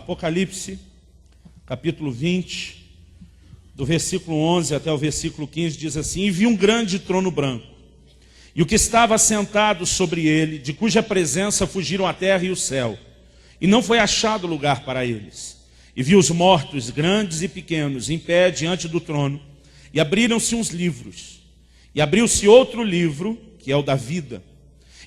Apocalipse, capítulo 20, do versículo 11 até o versículo 15, diz assim: E vi um grande trono branco, e o que estava assentado sobre ele, de cuja presença fugiram a terra e o céu, e não foi achado lugar para eles. E vi os mortos, grandes e pequenos, em pé diante do trono, e abriram-se uns livros. E abriu-se outro livro, que é o da vida.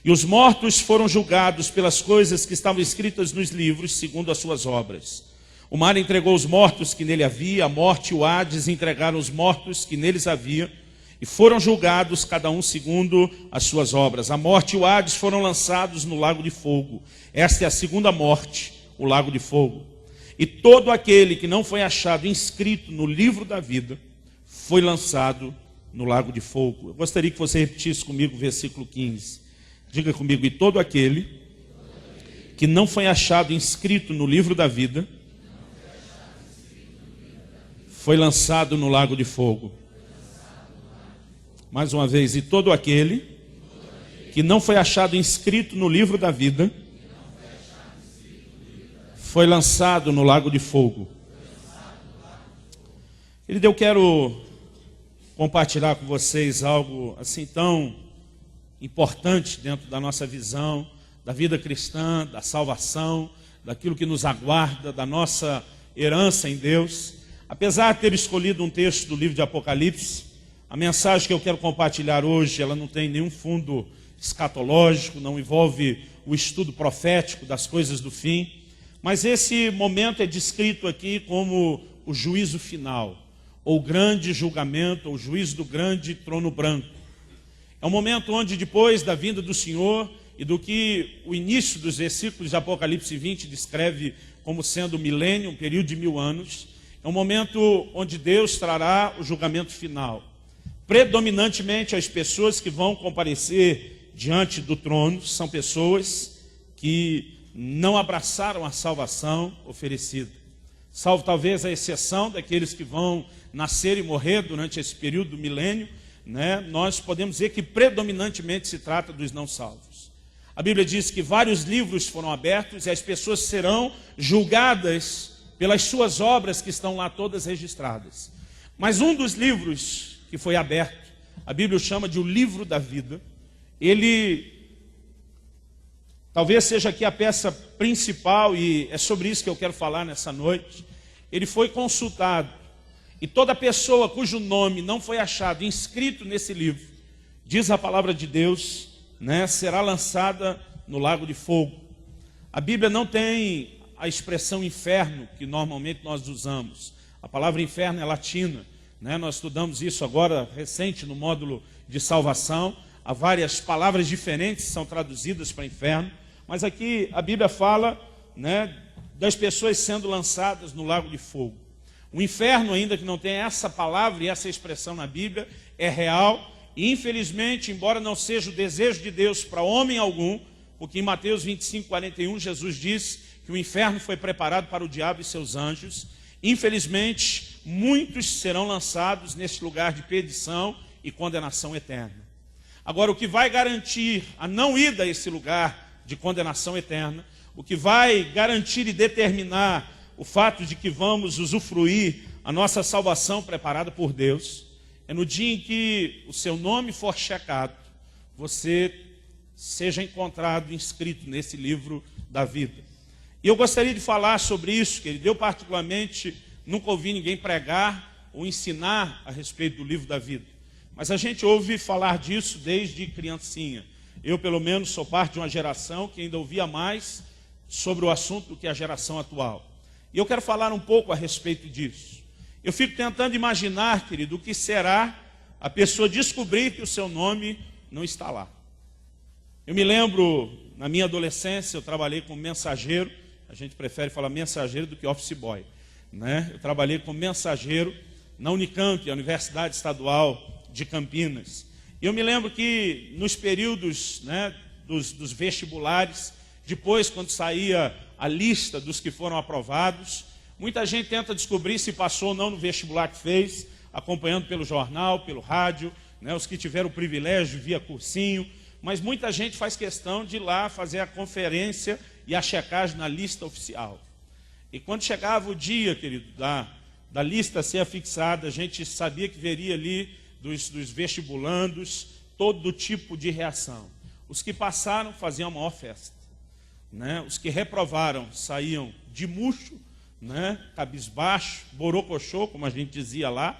E os mortos foram julgados pelas coisas que estavam escritas nos livros, segundo as suas obras. O mar entregou os mortos que nele havia, a morte e o Hades entregaram os mortos que neles havia, e foram julgados cada um segundo as suas obras. A morte e o Hades foram lançados no lago de fogo. Esta é a segunda morte, o lago de fogo. E todo aquele que não foi achado inscrito no livro da vida foi lançado no lago de fogo. Eu gostaria que você repetisse comigo o versículo 15. Diga comigo: e todo aquele que não foi achado inscrito no livro da vida foi lançado no lago de fogo. Mais uma vez: e todo aquele que não foi achado inscrito no livro da vida foi lançado no lago de fogo. Eu quero compartilhar com vocês algo assim tão importante dentro da nossa visão da vida cristã, da salvação, daquilo que nos aguarda, da nossa herança em Deus. Apesar de ter escolhido um texto do livro de Apocalipse, a mensagem que eu quero compartilhar hoje, ela não tem nenhum fundo escatológico, não envolve o estudo profético das coisas do fim, mas esse momento é descrito aqui como o juízo final, ou o grande julgamento, ou o juízo do grande trono branco. É um momento onde, depois da vinda do Senhor e do que o início dos versículos de Apocalipse 20 descreve como sendo o milênio, um período de 1000 anos, é um momento onde Deus trará o julgamento final. Predominantemente, as pessoas que vão comparecer diante do trono são pessoas que não abraçaram a salvação oferecida. Salvo talvez a exceção daqueles que vão nascer e morrer durante esse período do milênio, nós podemos dizer que predominantemente se trata dos não salvos. A Bíblia diz que vários livros foram abertos e as pessoas serão julgadas pelas suas obras que estão lá todas registradas. Mas um dos livros que foi aberto, a Bíblia o chama de o livro da vida. Ele talvez seja aqui a peça principal, e é sobre isso que eu quero falar nessa noite. Ele foi consultado, e toda pessoa cujo nome não foi achado inscrito nesse livro, diz a palavra de Deus, será lançada no lago de fogo. A Bíblia não tem a expressão inferno que normalmente nós usamos. A palavra inferno é latina, nós estudamos isso agora recente no módulo de salvação. Há várias palavras diferentes que são traduzidas para inferno, mas aqui a Bíblia fala das pessoas sendo lançadas no lago de fogo. O inferno, ainda que não tenha essa palavra e essa expressão na Bíblia, é real, e infelizmente, embora não seja o desejo de Deus para homem algum, porque em Mateus 25:41 Jesus diz que o inferno foi preparado para o diabo e seus anjos, infelizmente muitos serão lançados neste lugar de perdição e condenação eterna. Agora, o que vai garantir a não ida a esse lugar de condenação eterna, o que vai garantir e determinar o fato de que vamos usufruir a nossa salvação preparada por Deus, é no dia em que o seu nome for checado, você seja encontrado inscrito nesse livro da vida. E eu gostaria de falar sobre isso, querido. Eu particularmente nunca ouvi ninguém pregar ou ensinar a respeito do livro da vida, mas a gente ouve falar disso desde criancinha. Eu, pelo menos, sou parte de uma geração que ainda ouvia mais sobre o assunto do que a geração atual. E eu quero falar um pouco a respeito disso. Eu fico tentando imaginar, querido, o que será a pessoa descobrir que o seu nome não está lá. Eu me lembro, na minha adolescência, eu trabalhei como mensageiro. A gente prefere falar mensageiro do que office boy, Eu trabalhei como mensageiro na Unicamp, a Universidade Estadual de Campinas. E eu me lembro que nos períodos dos vestibulares, depois, quando saía a lista dos que foram aprovados, muita gente tenta descobrir se passou ou não no vestibular que fez, acompanhando pelo jornal, pelo rádio, os que tiveram o privilégio via cursinho, mas muita gente faz questão de ir lá fazer a conferência e a checagem na lista oficial. E quando chegava o dia, querido, da lista ser afixada, a gente sabia que veria ali dos vestibulandos todo tipo de reação. Os que passaram faziam a maior festa, né? Os que reprovaram saíam de murcho, né? Cabisbaixo, borocochô, como a gente dizia lá,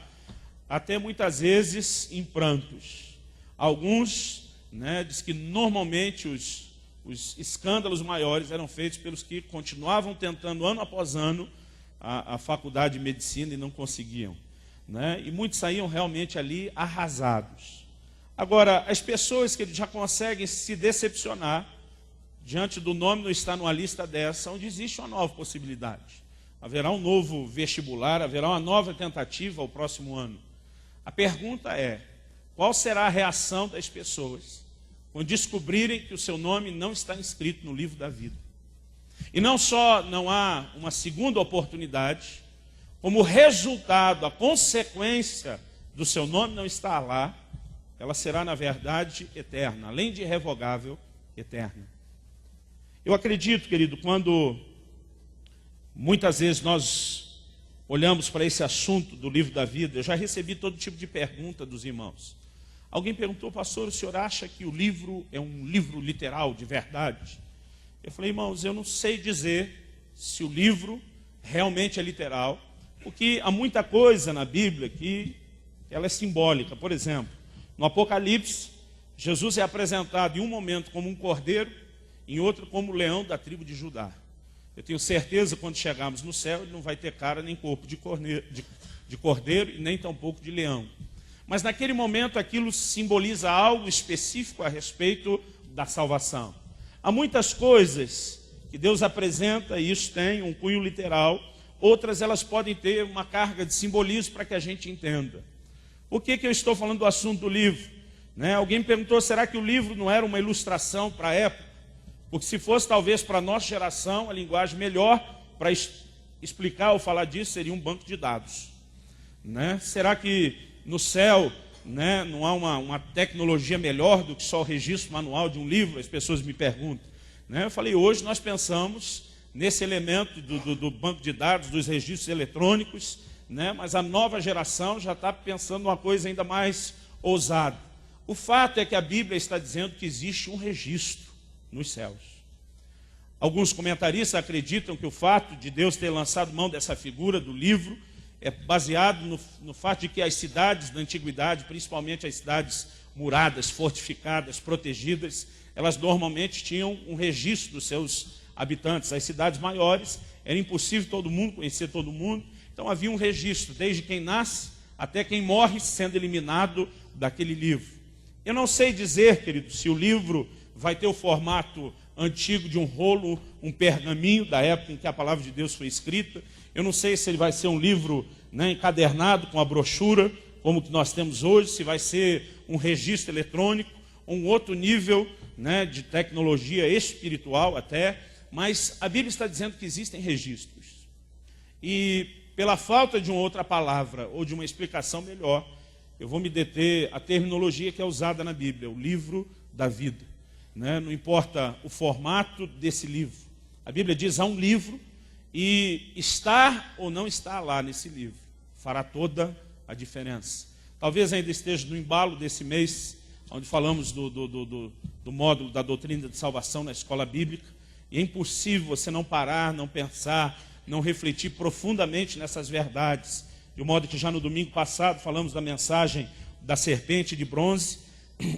até muitas vezes em prantos. Alguns, né, diz que normalmente os escândalos maiores eram feitos pelos que continuavam tentando ano após ano a faculdade de medicina e não conseguiam, né? E muitos saíam realmente ali arrasados. Agora, as pessoas que já conseguem se decepcionar diante do nome não estar numa lista dessa, onde existe uma nova possibilidade. Haverá um novo vestibular, haverá uma nova tentativa ao próximo ano. A pergunta é, qual será a reação das pessoas quando descobrirem que o seu nome não está inscrito no livro da vida? E não só não há uma segunda oportunidade, como resultado, a consequência do seu nome não estar lá, ela será, na verdade, eterna, além de irrevogável, eterna. Eu acredito, querido, quando muitas vezes nós olhamos para esse assunto do livro da vida, eu já recebi todo tipo de pergunta dos irmãos. Alguém perguntou, pastor, o senhor acha que o livro é um livro literal, de verdade? Eu falei, irmãos, eu não sei dizer se o livro realmente é literal, porque há muita coisa na Bíblia que ela é simbólica. Por exemplo, no Apocalipse, Jesus é apresentado em um momento como um cordeiro, em outro como leão da tribo de Judá. Eu tenho certeza que quando chegarmos no céu, ele não vai ter cara nem corpo de cordeiro e nem tampouco de leão. Mas naquele momento aquilo simboliza algo específico a respeito da salvação. Há muitas coisas que Deus apresenta, e isso tem um cunho literal, outras elas podem ter uma carga de simbolismo para que a gente entenda. Por que eu estou falando do assunto do livro? Né? Alguém me perguntou, será que o livro não era uma ilustração para a época? Porque se fosse talvez para a nossa geração, a linguagem melhor para explicar ou falar disso seria um banco de dados. Né? Será que no céu, né, não há uma tecnologia melhor do que só o registro manual de um livro? As pessoas me perguntam. Né? Eu falei, hoje nós pensamos nesse elemento do banco de dados, dos registros eletrônicos, né? Mas a nova geração já está pensando uma coisa ainda mais ousada. O fato é que a Bíblia está dizendo que existe um registro nos céus. Alguns comentaristas acreditam que o fato de Deus ter lançado mão dessa figura do livro é baseado no fato de que as cidades da antiguidade, principalmente as cidades muradas, fortificadas, protegidas, elas normalmente tinham um registro dos seus habitantes. As cidades maiores, era impossível todo mundo conhecer todo mundo, então havia um registro, desde quem nasce até quem morre sendo eliminado daquele livro. Eu não sei dizer, querido, se o livro vai ter o formato antigo de um rolo, um pergaminho da época em que a palavra de Deus foi escrita. Eu não sei se ele vai ser um livro, né, encadernado com a brochura, como que nós temos hoje, se vai ser um registro eletrônico, um outro nível, né, de tecnologia espiritual até, mas a Bíblia está dizendo que existem registros. E pela falta de uma outra palavra ou de uma explicação melhor, eu vou me deter à terminologia que é usada na Bíblia, o livro da vida. Né? Não importa o formato desse livro. A Bíblia diz, há um livro, e estar ou não estar lá nesse livro fará toda a diferença. Talvez ainda esteja no embalo desse mês, onde falamos do módulo da doutrina de salvação na escola bíblica, e é impossível você não parar, não pensar, não refletir profundamente nessas verdades, de modo que já no domingo passado falamos da mensagem da serpente de bronze,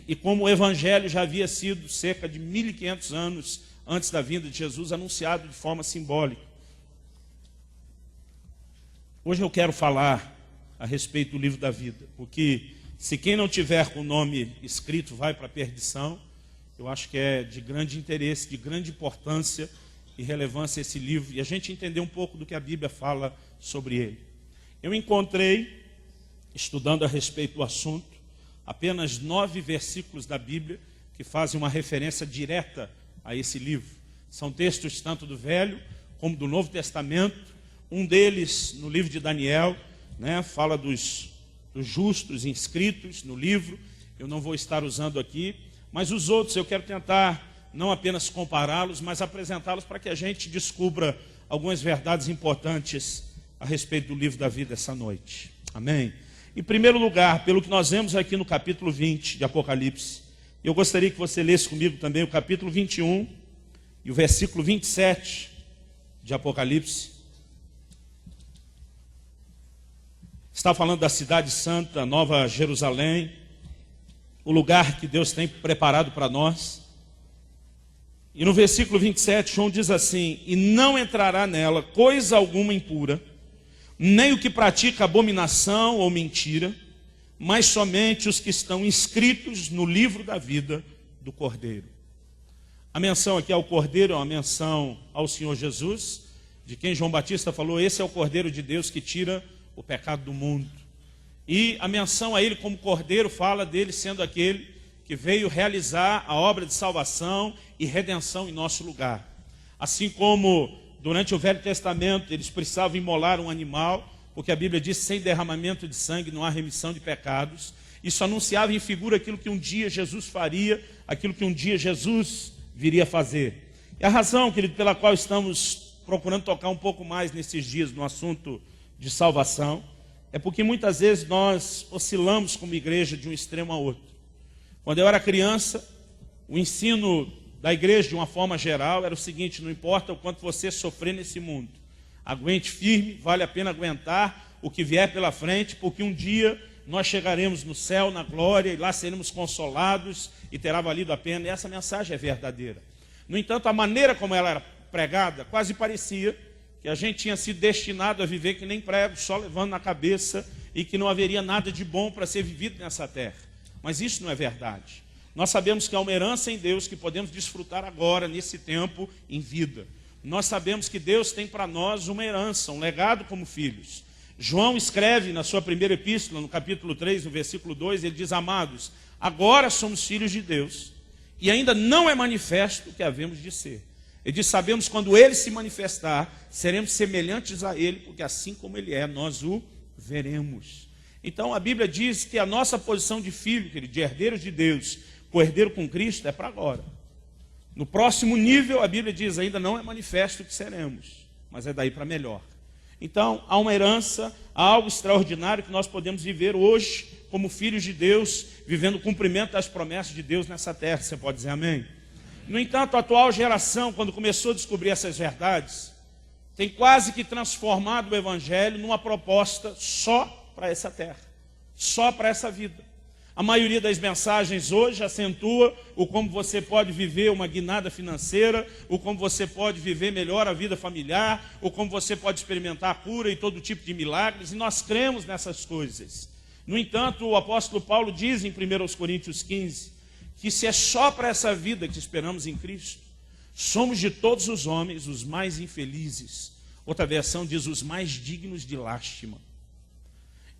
e como o evangelho já havia sido cerca de 1500 anos antes da vinda de Jesus, anunciado de forma simbólica. Hoje eu quero falar a respeito do livro da vida, porque se quem não tiver com o nome escrito vai para a perdição, eu acho que é de grande interesse, de grande importância e relevância esse livro, e a gente entender um pouco do que a Bíblia fala sobre ele. Eu encontrei, estudando a respeito do assunto, apenas 9 versículos da Bíblia que fazem uma referência direta a esse livro. São textos tanto do Velho como do Novo Testamento. Um deles, no livro de Daniel, né, fala dos justos inscritos no livro. Eu não vou estar usando aqui, mas os outros eu quero tentar não apenas compará-los, mas apresentá-los para que a gente descubra algumas verdades importantes a respeito do livro da vida essa noite. Amém? Em primeiro lugar, pelo que nós vemos aqui no capítulo 20 de Apocalipse, eu gostaria que você lesse comigo também o capítulo 21 e o versículo 27 de Apocalipse. Está falando da cidade santa, Nova Jerusalém, o lugar que Deus tem preparado para nós. E no versículo 27, João diz assim: e não entrará nela coisa alguma impura, nem o que pratica abominação ou mentira, mas somente os que estão inscritos no livro da vida do Cordeiro. A menção aqui ao Cordeiro é uma menção ao Senhor Jesus, de quem João Batista falou: esse é o Cordeiro de Deus que tira o pecado do mundo. E a menção a ele como Cordeiro fala dele sendo aquele que veio realizar a obra de salvação e redenção em nosso lugar. Assim como durante o Velho Testamento eles precisavam imolar um animal, porque a Bíblia diz: sem derramamento de sangue não há remissão de pecados. Isso anunciava em figura aquilo que um dia Jesus faria, aquilo que um dia Jesus viria a fazer. E a razão, querido, pela qual estamos procurando tocar um pouco mais nesses dias no assunto de salvação, é porque muitas vezes nós oscilamos como igreja de um extremo a outro. Quando eu era criança, o ensino da igreja de uma forma geral era o seguinte: não importa o quanto você sofrer nesse mundo, aguente firme, vale a pena aguentar o que vier pela frente, porque um dia nós chegaremos no céu, na glória, e lá seremos consolados e terá valido a pena. E essa mensagem é verdadeira. No entanto, a maneira como ela era pregada quase parecia que a gente tinha sido destinado a viver que nem prego, só levando na cabeça, e que não haveria nada de bom para ser vivido nessa terra. Mas isso não é verdade. Nós sabemos que há uma herança em Deus que podemos desfrutar agora, nesse tempo, em vida. Nós sabemos que Deus tem para nós uma herança, um legado como filhos. João escreve na sua primeira epístola, no capítulo 3, no versículo 2, ele diz: amados, agora somos filhos de Deus, e ainda não é manifesto o que havemos de ser. Ele diz: sabemos quando ele se manifestar, seremos semelhantes a ele, porque assim como ele é, nós o veremos. Então a Bíblia diz que a nossa posição de filho, querido, de herdeiros de Deus, co-herdeiro com Cristo, é para agora. No próximo nível, a Bíblia diz: ainda não é manifesto o que seremos, mas é daí para melhor. Então há uma herança, há algo extraordinário que nós podemos viver hoje como filhos de Deus, vivendo o cumprimento das promessas de Deus nessa terra. Você pode dizer amém? No entanto, a atual geração, quando começou a descobrir essas verdades, tem quase que transformado o Evangelho numa proposta só para essa terra, só para essa vida. A maioria das mensagens hoje acentua o como você pode viver uma guinada financeira, o como você pode viver melhor a vida familiar, o como você pode experimentar a cura e todo tipo de milagres, e nós cremos nessas coisas. No entanto, o apóstolo Paulo diz em 1 Coríntios 15, que se é só para essa vida que esperamos em Cristo, somos de todos os homens os mais infelizes. Outra versão diz: os mais dignos de lástima.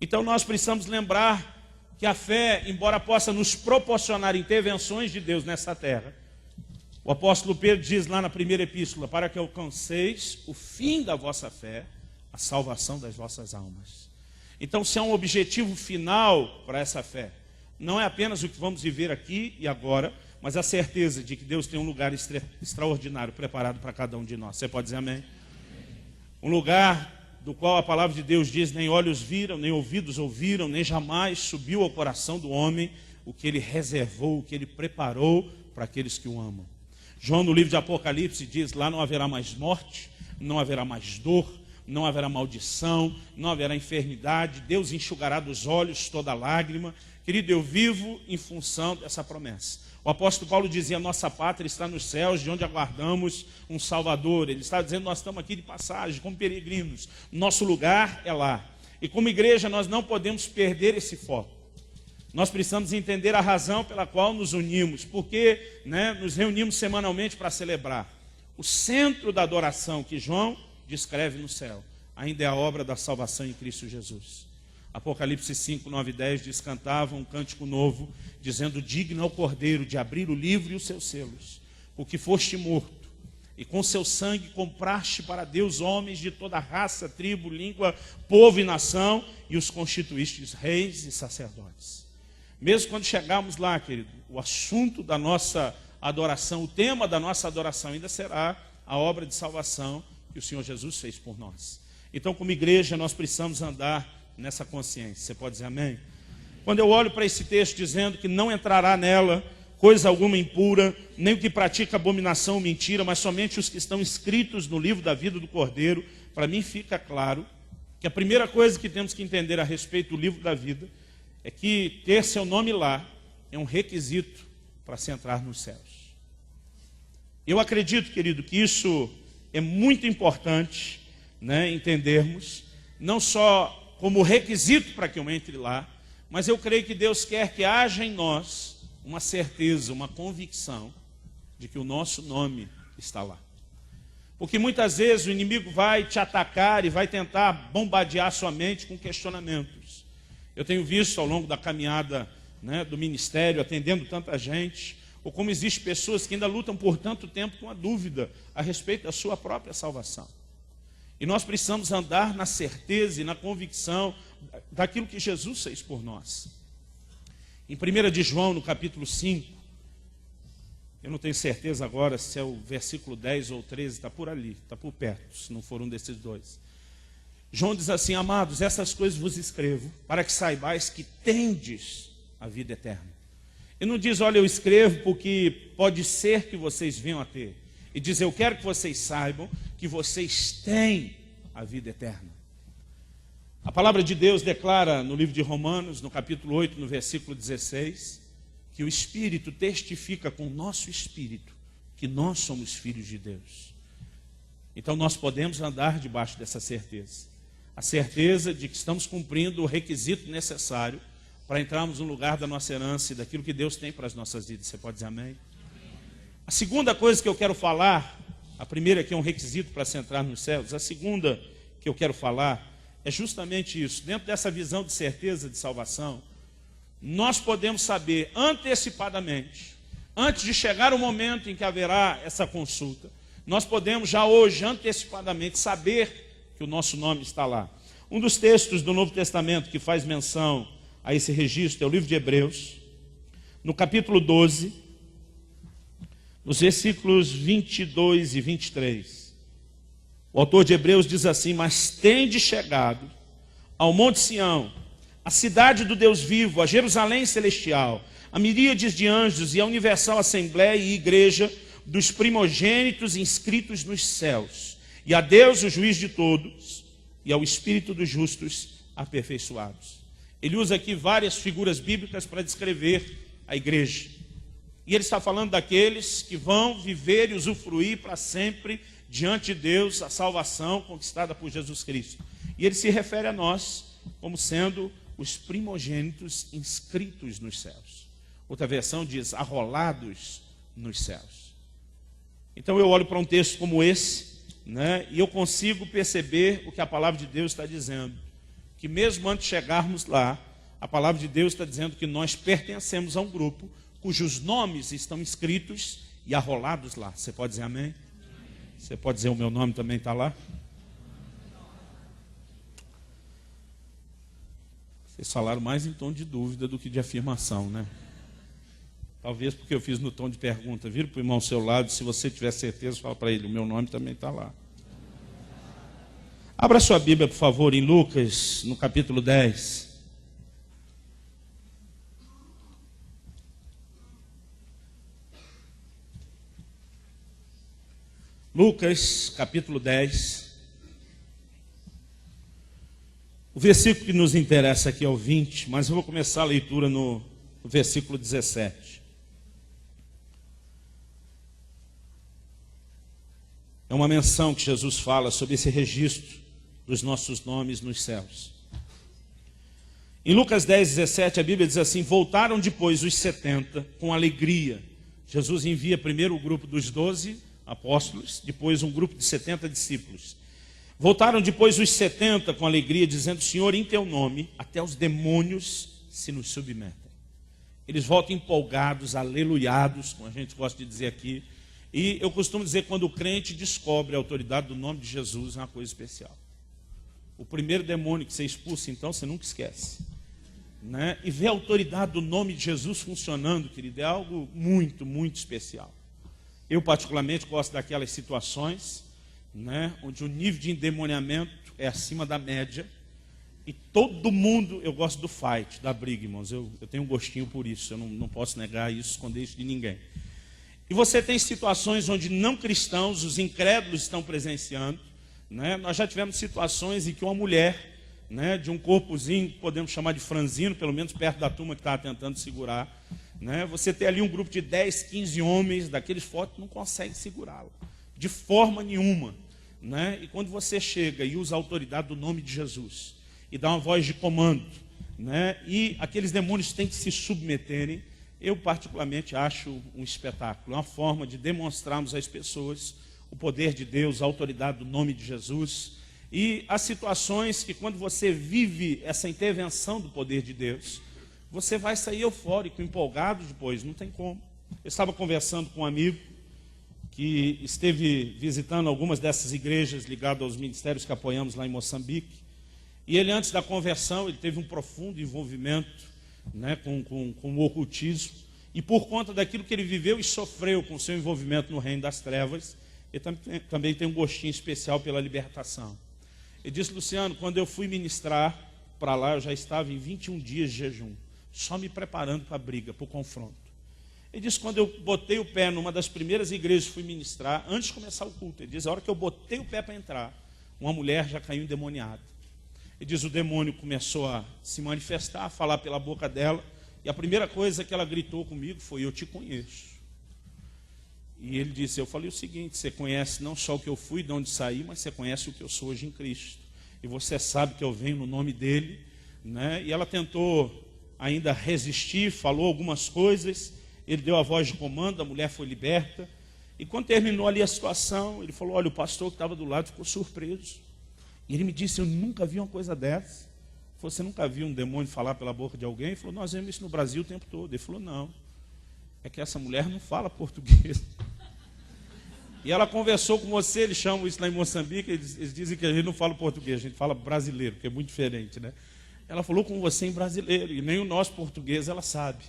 Então nós precisamos lembrar que a fé, embora possa nos proporcionar intervenções de Deus nessa terra, o apóstolo Pedro diz lá na primeira epístola: para que alcanceis o fim da vossa fé, a salvação das vossas almas. Então, se há um objetivo final para essa fé, não é apenas o que vamos viver aqui e agora, mas a certeza de que Deus tem um lugar extraordinário preparado para cada um de nós. Você pode dizer amém? Um lugar do qual a palavra de Deus diz: nem olhos viram, nem ouvidos ouviram, nem jamais subiu ao coração do homem o que ele reservou, o que ele preparou para aqueles que o amam. João, no livro de Apocalipse, diz: lá não haverá mais morte, não haverá mais dor, não haverá maldição, não haverá enfermidade, Deus enxugará dos olhos toda lágrima. Querido, eu vivo em função dessa promessa. O apóstolo Paulo dizia: nossa pátria está nos céus, de onde aguardamos um Salvador. Ele está dizendo: nós estamos aqui de passagem, como peregrinos. Nosso lugar é lá. E como igreja nós não podemos perder esse foco. Nós precisamos entender a razão pela qual nos unimos. Porque nos reunimos semanalmente para celebrar. O centro da adoração que João descreve no céu ainda é a obra da salvação em Cristo Jesus. Apocalipse 5, 9 e 10 diz: cantavam um cântico novo, dizendo: digno é o Cordeiro de abrir o livro e os seus selos, porque foste morto, e com seu sangue compraste para Deus homens de toda raça, tribo, língua, povo e nação, e os constituístes reis e sacerdotes. Mesmo quando chegarmos lá, querido, o assunto da nossa adoração, o tema da nossa adoração ainda será a obra de salvação que o Senhor Jesus fez por nós. Então, como igreja, nós precisamos andar nessa consciência. Você pode dizer amém? Quando eu olho para esse texto dizendo que não entrará nela coisa alguma impura, nem o que pratica abominação ou mentira, mas somente os que estão inscritos no livro da vida do Cordeiro, para mim fica claro que a primeira coisa que temos que entender a respeito do livro da vida é que ter seu nome lá é um requisito para se entrar nos céus. Eu acredito, querido, que isso é muito importante, né, entendermos, não só como requisito para que eu entre lá, mas eu creio que Deus quer que haja em nós uma certeza, uma convicção de que o nosso nome está lá. Porque muitas vezes o inimigo vai te atacar e vai tentar bombardear sua mente com questionamentos. Eu tenho visto ao longo da caminhada, né, do ministério, atendendo tanta gente, ou como existem pessoas que ainda lutam por tanto tempo com a dúvida a respeito da sua própria salvação. E nós precisamos andar na certeza e na convicção daquilo que Jesus fez por nós. Em 1 de João, no capítulo 5, eu não tenho certeza agora se é o versículo 10 ou 13, está por ali, está por perto, se não for um desses dois. João diz assim: amados, essas coisas vos escrevo, para que saibais que tendes a vida eterna. Ele não diz, olha, eu escrevo porque pode ser que vocês venham a ter. E diz, eu quero que vocês saibam que vocês têm a vida eterna. A palavra de Deus declara no livro de Romanos, no capítulo 8, no versículo 16, que o Espírito testifica com o nosso Espírito que nós somos filhos de Deus. Então nós podemos andar debaixo dessa certeza. A certeza de que estamos cumprindo o requisito necessário para entrarmos no lugar da nossa herança e daquilo que Deus tem para as nossas vidas. Você pode dizer amém? A segunda coisa que eu quero falar, a primeira que é um requisito para se entrar nos céus, a segunda que eu quero falar é justamente isso. Dentro dessa visão de certeza de salvação, nós podemos saber antecipadamente, antes de chegar o momento em que haverá essa consulta, nós podemos já hoje, antecipadamente, saber que o nosso nome está lá. Um dos textos do Novo Testamento que faz menção a esse registro é o livro de Hebreus, no capítulo 12, nos versículos 22 e 23. O autor de Hebreus diz assim: mas tende chegado ao Monte Sião, a cidade do Deus vivo, a Jerusalém celestial, a miríades de anjos e a universal assembleia e igreja dos primogênitos inscritos nos céus, e a Deus, o juiz de todos, e ao Espírito dos justos aperfeiçoados. Ele usa aqui várias figuras bíblicas para descrever a igreja. E ele está falando daqueles que vão viver e usufruir para sempre diante de Deus a salvação conquistada por Jesus Cristo. E ele se refere a nós como sendo os primogênitos inscritos nos céus. Outra versão diz arrolados nos céus. Então eu olho para um texto como esse, né, e eu consigo perceber o que a palavra de Deus está dizendo. Que mesmo antes de chegarmos lá, a palavra de Deus está dizendo que nós pertencemos a um grupo cujos nomes estão escritos e arrolados lá. Você pode dizer amém? Você pode dizer o meu nome também está lá? Vocês falaram mais em tom de dúvida do que de afirmação, né? Talvez porque eu fiz no tom de pergunta. Vira para o irmão ao seu lado, se você tiver certeza, fala para ele, o meu nome também está lá. Abra sua Bíblia, por favor, em Lucas, no capítulo 10. Lucas, capítulo 10. O versículo que nos interessa aqui é o 20, mas eu vou começar a leitura no versículo 17. É uma menção que Jesus fala sobre esse registro dos nossos nomes nos céus. Em Lucas 10, 17, a Bíblia diz assim: voltaram depois os 70 com alegria. Jesus envia primeiro o grupo dos 12 apóstolos, depois um grupo de 70 discípulos. Voltaram depois os 70 com alegria, dizendo: Senhor, em teu nome, até os demônios se nos submetem. Eles voltam empolgados, aleluiados, como a gente gosta de dizer aqui. E eu costumo dizer que quando o crente descobre a autoridade do nome de Jesus, é uma coisa especial. O primeiro demônio que você expulsa, então, você nunca esquece, né? E ver a autoridade do nome de Jesus funcionando, querido, é algo muito, muito especial. Eu particularmente gosto daquelas situações né, onde o nível de endemoniamento é acima da média, e todo mundo, eu gosto do fight, da briga, irmãos, eu tenho um gostinho por isso, eu não posso negar isso, esconder isso de ninguém. E você tem situações onde não cristãos, os incrédulos estão presenciando, né? Nós já tivemos situações em que uma mulher, né, de um corpozinho, podemos chamar de franzino, pelo menos perto da turma que estava tentando segurar, né? Você tem ali um grupo de 10, 15 homens, daqueles fortes, não consegue segurá-la, de forma nenhuma, né? E quando você chega e usa a autoridade do nome de Jesus, e dá uma voz de comando, né, e aqueles demônios têm que se submeterem, eu particularmente acho um espetáculo, uma forma de demonstrarmos às pessoas o poder de Deus, a autoridade do nome de Jesus. E há situações que quando você vive essa intervenção do poder de Deus, você vai sair eufórico, empolgado depois, não tem como. Eu estava conversando com um amigo que esteve visitando algumas dessas igrejas ligadas aos ministérios que apoiamos lá em Moçambique, e ele, antes da conversão, ele teve um profundo envolvimento, né, com o ocultismo, e por conta daquilo que ele viveu e sofreu com o seu envolvimento no reino das trevas, ele também tem um gostinho especial pela libertação. Ele disse: Luciano, quando eu fui ministrar para lá, eu já estava em 21 dias de jejum, só me preparando para a briga, para o confronto. Ele disse: quando eu botei o pé numa das primeiras igrejas que fui ministrar, antes de começar o culto, ele diz: a hora que eu botei o pé para entrar, uma mulher já caiu endemoniada. Ele diz: o demônio começou a se manifestar, a falar pela boca dela, e a primeira coisa que ela gritou comigo foi: eu te conheço. E ele disse: eu falei o seguinte, você conhece não só o que eu fui, de onde saí, mas você conhece o que eu sou hoje em Cristo. E você sabe que eu venho no nome dele, né? E ela tentou ainda resistir, falou algumas coisas, ele deu a voz de comando, a mulher foi liberta. E quando terminou ali a situação, ele falou: olha, o pastor que estava do lado ficou surpreso. E ele me disse: eu nunca vi uma coisa dessa. Ele falou: você nunca viu um demônio falar pela boca de alguém? Ele falou: nós vemos isso no Brasil o tempo todo. Ele falou: não, é que essa mulher não fala português. E ela conversou com você, eles chamam isso lá em Moçambique, eles dizem que a gente não fala português, a gente fala brasileiro, que é muito diferente, né? Ela falou com você em brasileiro, e nem o nosso português ela sabe,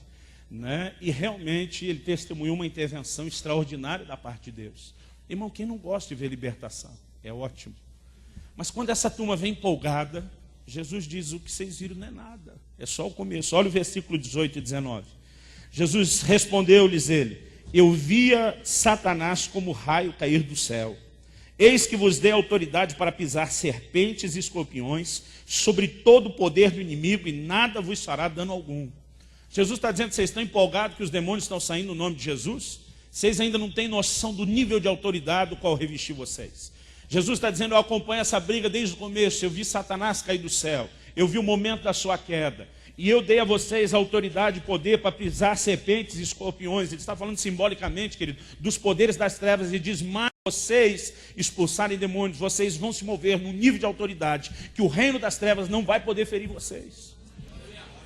né? E realmente ele testemunhou uma intervenção extraordinária da parte de Deus. Irmão, quem não gosta de ver libertação? É ótimo. Mas quando essa turma vem empolgada, Jesus diz: o que vocês viram não é nada, é só o começo. Olha o versículo 18 e 19. Jesus respondeu-lhes ele: eu via Satanás como raio cair do céu. Eis que vos dei autoridade para pisar serpentes e escorpiões, sobre todo o poder do inimigo, e nada vos fará dano algum. Jesus está dizendo que vocês estão empolgados que os demônios estão saindo no nome de Jesus? Vocês ainda não têm noção do nível de autoridade do qual revesti vocês. Jesus está dizendo: eu acompanho essa briga desde o começo, eu vi Satanás cair do céu, eu vi o momento da sua queda, e eu dei a vocês autoridade e poder para pisar serpentes e escorpiões. Ele está falando simbolicamente, querido, dos poderes das trevas, e diz: mas vocês expulsarem demônios, vocês vão se mover num nível de autoridade que o reino das trevas não vai poder ferir vocês.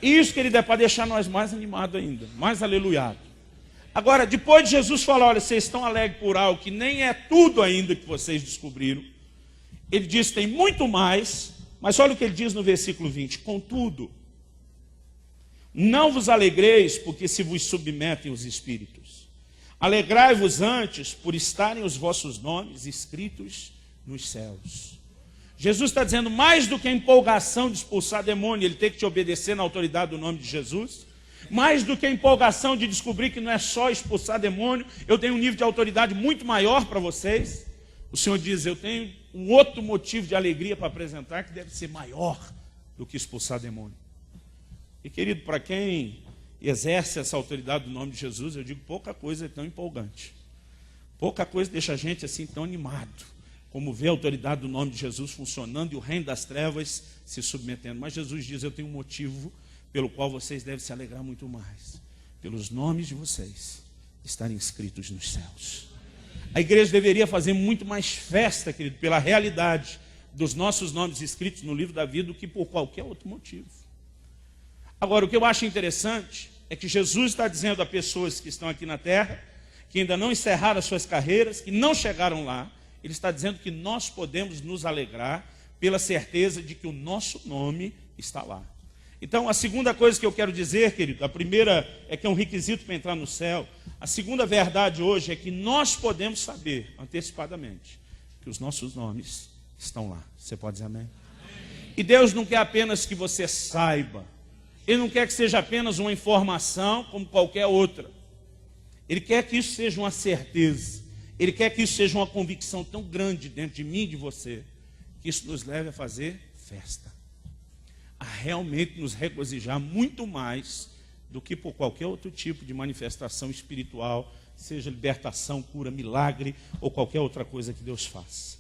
Isso, querido, é para deixar nós mais animados ainda, mais aleluiados. Agora, depois de Jesus falar: olha, vocês estão alegres por algo que nem é tudo ainda que vocês descobriram, ele diz: tem muito mais. Mas olha o que ele diz no versículo 20: contudo, não vos alegreis porque se vos submetem os espíritos. Alegrai-vos antes por estarem os vossos nomes escritos nos céus. Jesus está dizendo: mais do que a empolgação de expulsar demônio, ele tem que te obedecer na autoridade do nome de Jesus. Mais do que a empolgação de descobrir que não é só expulsar demônio, eu tenho um nível de autoridade muito maior para vocês. O Senhor diz: eu tenho um outro motivo de alegria para apresentar, que deve ser maior do que expulsar demônio. E, querido, para quem exerce essa autoridade do nome de Jesus, eu digo: pouca coisa é tão empolgante. Pouca coisa deixa a gente assim tão animado, como ver a autoridade do nome de Jesus funcionando e o reino das trevas se submetendo. Mas Jesus diz: eu tenho um motivo pelo qual vocês devem se alegrar muito mais, pelos nomes de vocês estarem escritos nos céus. A igreja deveria fazer muito mais festa, querido, pela realidade dos nossos nomes escritos no livro da vida do que por qualquer outro motivo. Agora, o que eu acho interessante é que Jesus está dizendo a pessoas que estão aqui na terra, que ainda não encerraram as suas carreiras, que não chegaram lá, ele está dizendo que nós podemos nos alegrar pela certeza de que o nosso nome está lá. Então, a segunda coisa que eu quero dizer, querido, a primeira é que é um requisito para entrar no céu. A segunda verdade hoje é que nós podemos saber antecipadamente que os nossos nomes estão lá. Você pode dizer amém? E Deus não quer apenas que você saiba. Ele não quer que seja apenas uma informação como qualquer outra. Ele quer que isso seja uma certeza. Ele quer que isso seja uma convicção tão grande dentro de mim e de você, que isso nos leve a fazer festa. A realmente nos regozijar muito mais do que por qualquer outro tipo de manifestação espiritual, seja libertação, cura, milagre ou qualquer outra coisa que Deus faça.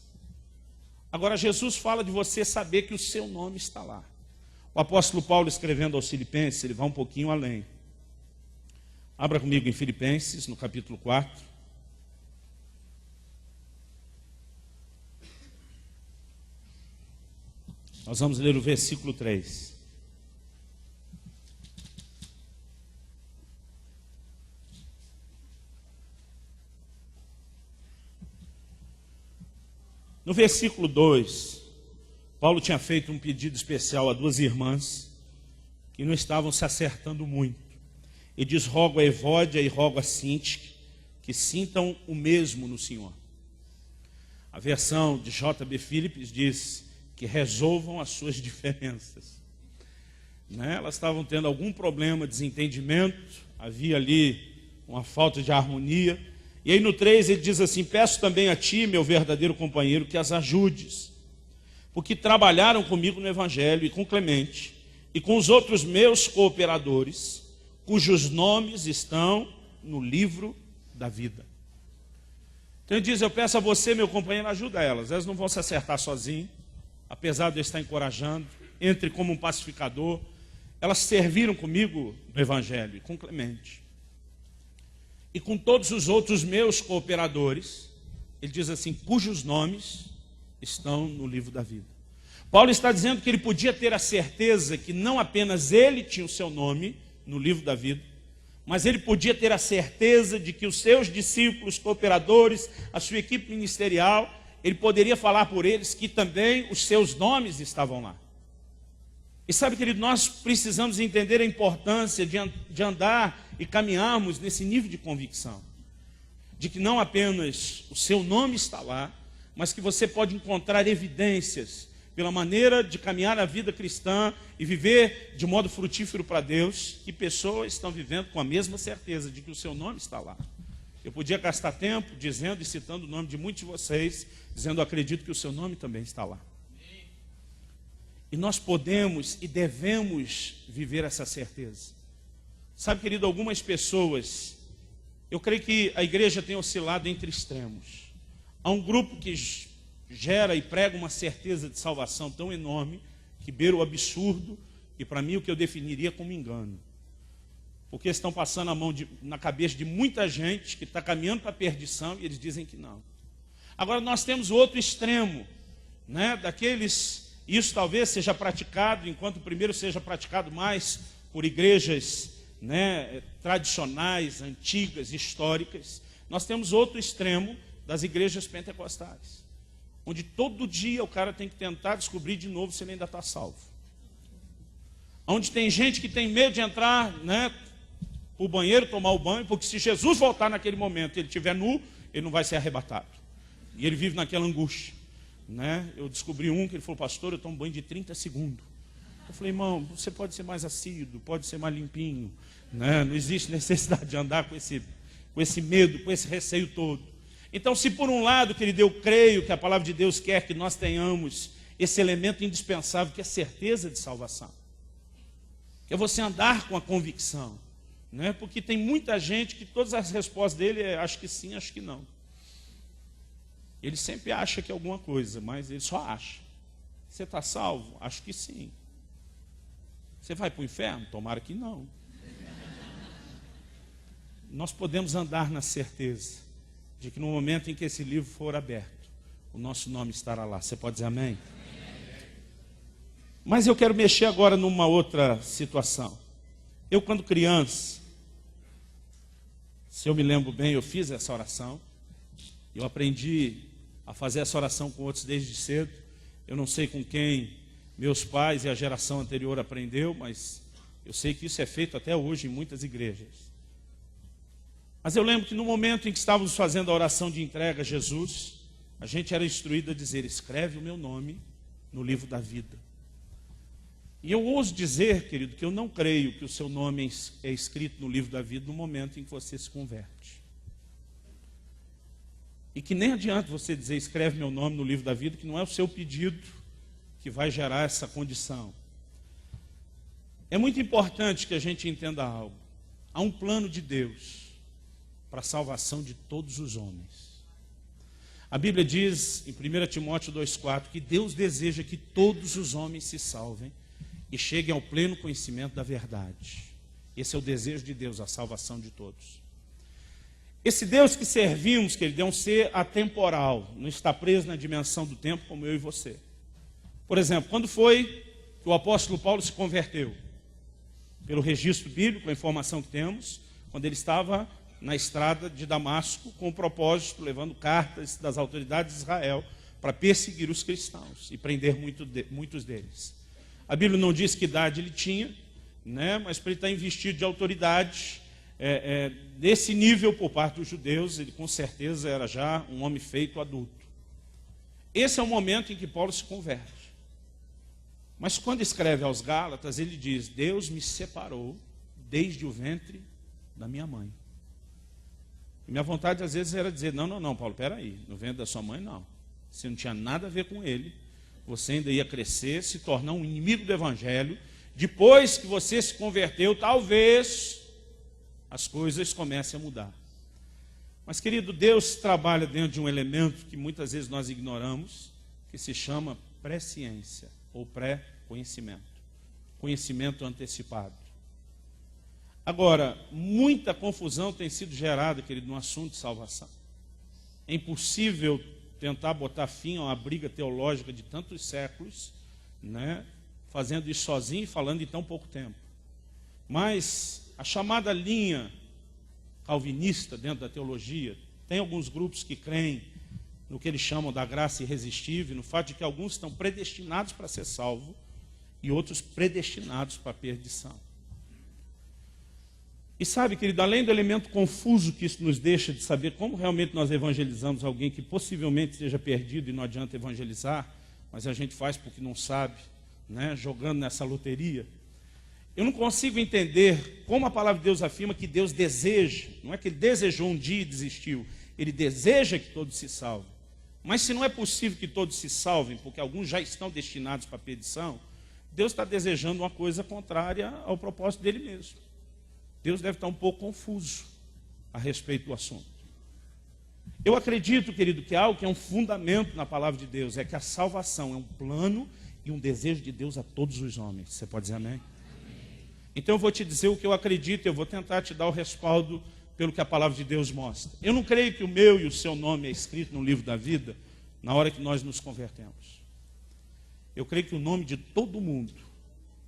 Agora Jesus fala de você saber que o seu nome está lá. O apóstolo Paulo, escrevendo aos Filipenses, ele vai um pouquinho além. Abra comigo em Filipenses, no capítulo 4. Nós vamos ler o versículo 3. No versículo 2, Paulo tinha feito um pedido especial a duas irmãs que não estavam se acertando muito. Ele diz: rogo a Evódia e rogo a Sintique que sintam o mesmo no Senhor. A versão de J.B. Phillips diz que resolvam as suas diferenças. Elas estavam tendo algum problema, desentendimento, havia ali uma falta de harmonia. E aí no 3 ele diz assim: peço também a ti, meu verdadeiro companheiro, que as ajudes, porque trabalharam comigo no Evangelho e com Clemente e com os outros meus cooperadores, cujos nomes estão no livro da vida. Então ele diz: eu peço a você, meu companheiro, ajuda elas. Elas não vão se acertar sozinhas, apesar de eu estar encorajando. Entre como um pacificador. Elas serviram comigo no Evangelho e com Clemente e com todos os outros meus cooperadores. Ele diz assim: cujos nomes estão no livro da vida. Paulo está dizendo que ele podia ter a certeza que não apenas ele tinha o seu nome no livro da vida, mas ele podia ter a certeza de que os seus discípulos, cooperadores, a sua equipe ministerial, ele poderia falar por eles que também os seus nomes estavam lá. E sabe, querido, nós precisamos entender a importância de andar e caminharmos nesse nível de convicção, de que não apenas o seu nome está lá, mas que você pode encontrar evidências pela maneira de caminhar a vida cristã e viver de modo frutífero para Deus, que pessoas estão vivendo com a mesma certeza de que o seu nome está lá. Eu podia gastar tempo dizendo e citando o nome de muitos de vocês, dizendo: eu acredito que o seu nome também está lá. E nós podemos e devemos viver essa certeza. Sabe, querido, algumas pessoas, eu creio que a igreja tem oscilado entre extremos. Há um grupo que gera e prega uma certeza de salvação tão enorme, que beira o absurdo, e para mim o que eu definiria como engano. Porque estão passando a mão na cabeça de muita gente que está caminhando para a perdição e eles dizem que não. Agora nós temos o outro extremo, daqueles... Isso talvez seja praticado, enquanto o primeiro seja praticado mais por igrejas tradicionais, antigas, históricas. Nós temos outro extremo das igrejas pentecostais, onde todo dia o cara tem que tentar descobrir de novo se ele ainda está salvo. Onde tem gente que tem medo de entrar para o banheiro, tomar o banho, porque se Jesus voltar naquele momento e ele estiver nu, ele não vai ser arrebatado. E ele vive naquela angústia. Eu descobri que ele falou: pastor, eu tomo banho de 30 segundos. Eu falei: irmão, você pode ser mais assíduo, pode ser mais limpinho, não existe necessidade de andar com esse medo, com esse receio todo. Então, se por um lado, querido, eu creio que a palavra de Deus quer que nós tenhamos esse elemento indispensável, que é a certeza de salvação, que é você andar com a convicção, porque tem muita gente que todas as respostas dele é acho que sim, acho que não. Ele sempre acha que é alguma coisa, mas ele só acha. Você está salvo? Acho que sim. Você vai para o inferno? Tomara que não. Nós podemos andar na certeza de que no momento em que esse livro for aberto, o nosso nome estará lá. Você pode dizer amém? Mas eu quero mexer agora numa outra situação. Eu, quando criança, se eu me lembro bem, eu fiz essa oração. Eu aprendi a fazer essa oração com outros desde cedo. Eu não sei com quem meus pais e a geração anterior aprendeu, mas eu sei que isso é feito até hoje em muitas igrejas. Mas eu lembro que no momento em que estávamos fazendo a oração de entrega a Jesus, a gente era instruído a dizer: escreve o meu nome no livro da vida. E eu ouso dizer, querido, que eu não creio que o seu nome é escrito no livro da vida no momento em que você se converte. E que nem adianta você dizer: escreve meu nome no livro da vida, que não é o seu pedido que vai gerar essa condição. É muito importante que a gente entenda algo. Há um plano de Deus para a salvação de todos os homens. A Bíblia diz em 1 Timóteo 2,4 que Deus deseja que todos os homens se salvem e cheguem ao pleno conhecimento da verdade. Esse é o desejo de Deus, a salvação de todos. Esse Deus que servimos, querido, é um ser atemporal, não está preso na dimensão do tempo como eu e você. Por exemplo, quando foi que o apóstolo Paulo se converteu? Pelo registro bíblico, a informação que temos, quando ele estava na estrada de Damasco, com o propósito, levando cartas das autoridades de Israel para perseguir os cristãos e prender muitos deles. A Bíblia não diz que idade ele tinha, né, mas para ele estar investido de autoridade desse nível por parte dos judeus, ele com certeza era já um homem feito adulto. Esse é o momento em que Paulo se converte. Mas quando escreve aos Gálatas, ele diz: Deus me separou desde o ventre da minha mãe. E minha vontade às vezes era dizer: não, Paulo, peraí, no ventre da sua mãe não. Você não tinha nada a ver com ele. Você ainda ia crescer, se tornar um inimigo do Evangelho. Depois que você se converteu, talvez as coisas comecem a mudar. Mas, querido, Deus trabalha dentro de um elemento que muitas vezes nós ignoramos, que se chama presciência ou pré-conhecimento. Conhecimento antecipado. Agora, muita confusão tem sido gerada, querido, no assunto de salvação. É impossível tentar botar fim a uma briga teológica de tantos séculos, né, fazendo isso sozinho e falando em tão pouco tempo. Mas a chamada linha calvinista dentro da teologia, tem alguns grupos que creem no que eles chamam da graça irresistível, no fato de que alguns estão predestinados para ser salvos e outros predestinados para a perdição. E sabe, querido, além do elemento confuso que isso nos deixa de saber como realmente nós evangelizamos alguém que possivelmente esteja perdido e não adianta evangelizar, mas a gente faz porque não sabe, né, jogando nessa loteria, eu não consigo entender como a palavra de Deus afirma que Deus deseja, não é que ele desejou um dia e desistiu, ele deseja que todos se salvem. Mas se não é possível que todos se salvem, porque alguns já estão destinados para a perdição, Deus está desejando uma coisa contrária ao propósito dele mesmo. Deus deve estar um pouco confuso a respeito do assunto. Eu acredito, querido, que algo que é um fundamento na palavra de Deus é que a salvação é um plano e um desejo de Deus a todos os homens. Você pode dizer amém? Então eu vou te dizer o que eu acredito, eu vou tentar te dar o respaldo pelo que a palavra de Deus mostra. Eu não creio que o meu e o seu nome é escrito no livro da vida na hora que nós nos convertemos. Eu creio que o nome de todo mundo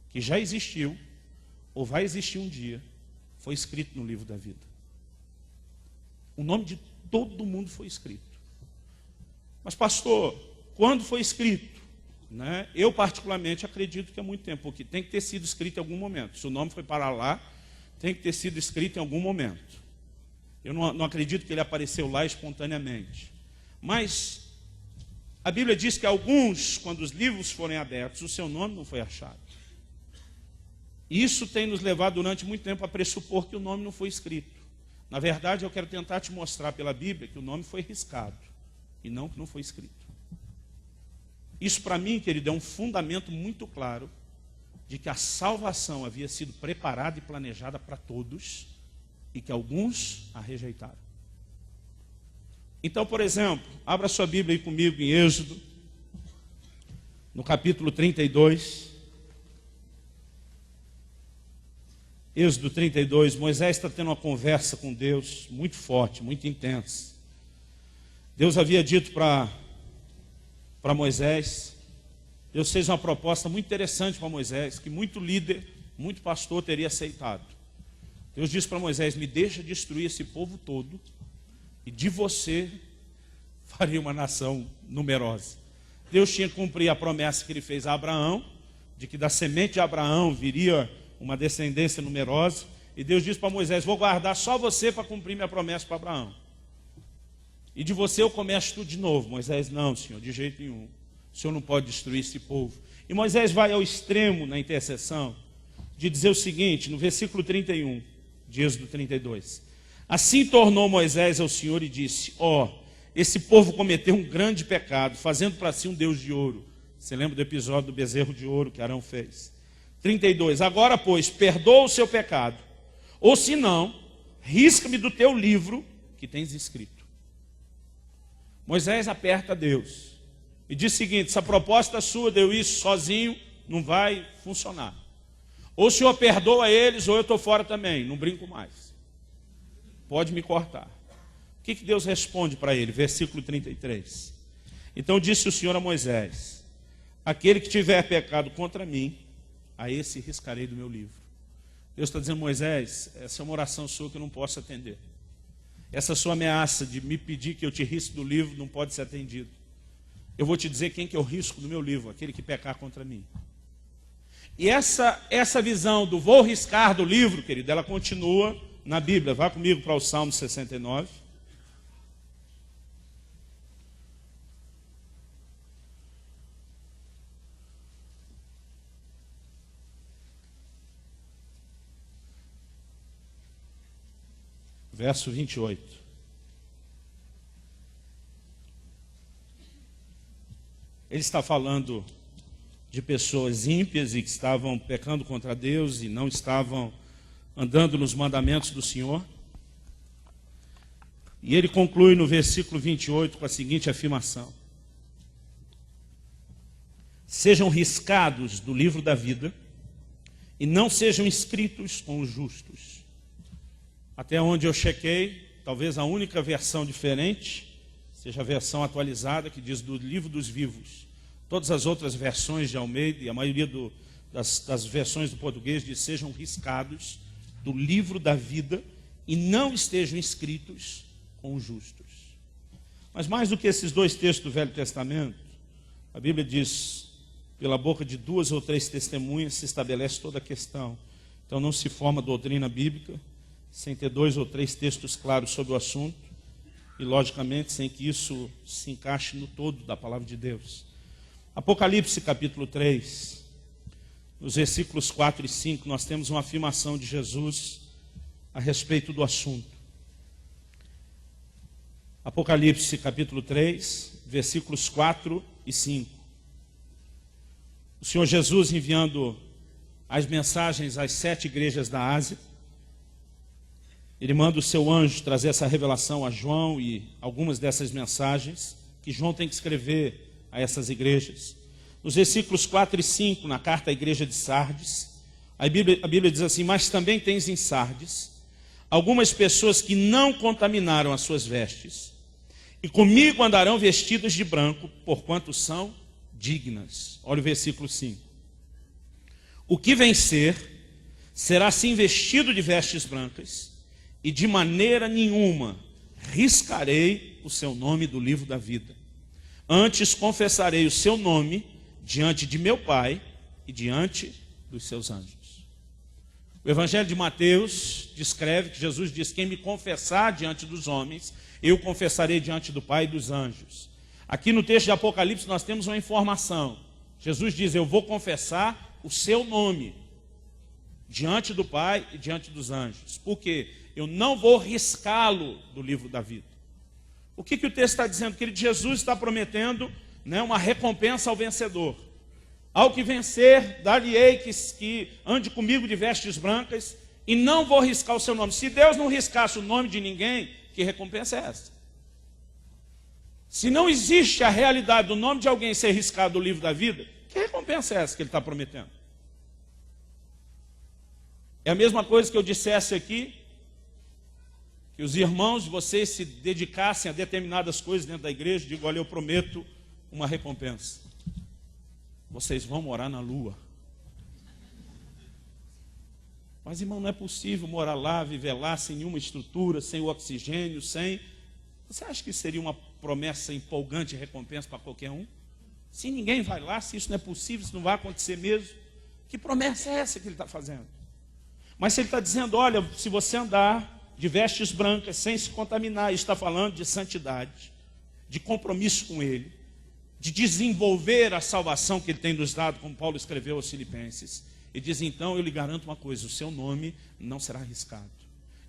que já existiu ou vai existir um dia foi escrito no livro da vida. O nome de todo mundo foi escrito. Mas, pastor, quando foi escrito? Né? Eu, particularmente, acredito que há muito tempo, porque tem que ter sido escrito em algum momento. Se o nome foi parar lá, tem que ter sido escrito em algum momento. Eu não acredito que ele apareceu lá espontaneamente. Mas a Bíblia diz que alguns, quando os livros forem abertos, o seu nome não foi achado. Isso tem nos levado durante muito tempo a pressupor que o nome não foi escrito. Na verdade, eu quero tentar te mostrar pela Bíblia que o nome foi riscado e não que não foi escrito. Isso para mim, querido, é um fundamento muito claro de que a salvação havia sido preparada e planejada para todos e que alguns a rejeitaram. Então, por exemplo, abra sua Bíblia aí comigo em Êxodo, no capítulo 32. Êxodo 32, Moisés está tendo uma conversa com Deus muito forte, muito intensa. Deus havia dito para Moisés, Deus fez uma proposta muito interessante para Moisés, que muito líder, muito pastor teria aceitado. Deus disse para Moisés: me deixa destruir esse povo todo, e de você faria uma nação numerosa. Deus tinha que cumprir a promessa que ele fez a Abraão, de que da semente de Abraão viria uma descendência numerosa, e Deus disse para Moisés: vou guardar só você para cumprir minha promessa para Abraão. e de você eu começo tudo de novo. Moisés, não, Senhor, de jeito nenhum. O Senhor não pode destruir esse povo. E Moisés vai ao extremo na intercessão de dizer o seguinte, no versículo 31, de Êxodo 32. Assim tornou Moisés ao Senhor e disse, esse povo cometeu um grande pecado, fazendo para si um Deus de ouro. Você lembra do episódio do bezerro de ouro que Arão fez? 32. Agora, pois, perdoa o seu pecado, ou se não, risca-me do teu livro que tens escrito. Moisés aperta a Deus e diz o seguinte, essa proposta sua de eu ir sozinho não vai funcionar. Ou o Senhor perdoa eles, ou eu estou fora também, não brinco mais. Pode me cortar. O que Deus responde para ele? Versículo 33. Então disse o Senhor a Moisés, aquele que tiver pecado contra mim, a esse riscarei do meu livro. Deus está dizendo, Moisés, essa é uma oração sua que eu não posso atender. Essa sua ameaça de me pedir que eu te risque do livro não pode ser atendido. Eu vou te dizer quem que eu risco do meu livro, aquele que pecar contra mim. E essa visão do vou riscar do livro, querido, ela continua na Bíblia. Vá comigo para o Salmo 69. Verso 28. Ele está falando de pessoas ímpias e que estavam pecando contra Deus e não estavam andando nos mandamentos do Senhor. E ele conclui no versículo 28 com a seguinte afirmação. Sejam riscados do livro da vida e não sejam inscritos com os justos. Até onde eu chequei, talvez a única versão diferente seja a versão atualizada que diz do livro dos vivos. Todas as outras versões de Almeida e a maioria das versões do português diz sejam riscados do livro da vida e não estejam inscritos com os justos. Mas mais do que esses dois textos do Velho Testamento, a Bíblia diz, pela boca de 2 ou 3 testemunhas se estabelece toda a questão. Então não se forma doutrina bíblica sem ter 2 ou 3 textos claros sobre o assunto e, logicamente, sem que isso se encaixe no todo da palavra de Deus. Apocalipse capítulo 3, nos versículos 4 e 5, nós temos uma afirmação de Jesus a respeito do assunto. Apocalipse capítulo 3, versículos 4 e 5. O Senhor Jesus enviando as mensagens às 7 igrejas da Ásia, ele manda o seu anjo trazer essa revelação a João e algumas dessas mensagens que João tem que escrever a essas igrejas. Nos versículos 4 e 5, na carta à igreja de Sardes, a Bíblia diz assim, mas também tens em Sardes algumas pessoas que não contaminaram as suas vestes, e comigo andarão vestidas de branco, porquanto são dignas. Olha o versículo 5. O que vencer será assim vestido de vestes brancas, e de maneira nenhuma riscarei o seu nome do livro da vida. Antes confessarei o seu nome diante de meu Pai e diante dos seus anjos. O Evangelho de Mateus descreve que Jesus diz, quem me confessar diante dos homens, eu confessarei diante do Pai e dos anjos. Aqui no texto de Apocalipse nós temos uma informação. Jesus diz, eu vou confessar o seu nome diante do Pai e diante dos anjos. Por quê? Eu não vou riscá-lo do livro da vida. O que o texto está dizendo? Que Jesus está prometendo, né, uma recompensa ao vencedor. Ao que vencer, dar-lhe-ei que ande comigo de vestes brancas e não vou riscar o seu nome. Se Deus não riscasse o nome de ninguém, que recompensa é essa? Se não existe a realidade do nome de alguém ser riscado do livro da vida, que recompensa é essa que ele está prometendo? É a mesma coisa que eu dissesse aqui, que os irmãos de vocês se dedicassem a determinadas coisas dentro da igreja, digo, olha, eu prometo uma recompensa. Vocês vão morar na lua. Mas, irmão, não é possível morar lá, viver lá, sem nenhuma estrutura, sem o oxigênio, sem... Você acha que seria uma promessa empolgante e recompensa para qualquer um? Se ninguém vai lá, se isso não é possível, se não vai acontecer mesmo, que promessa é essa que ele está fazendo? Mas se ele está dizendo, olha, se você andar de vestes brancas, sem se contaminar. Está falando de santidade, de compromisso com Ele, de desenvolver a salvação que Ele tem nos dado, como Paulo escreveu aos Filipenses. E diz, então, eu lhe garanto uma coisa, o seu nome não será arriscado.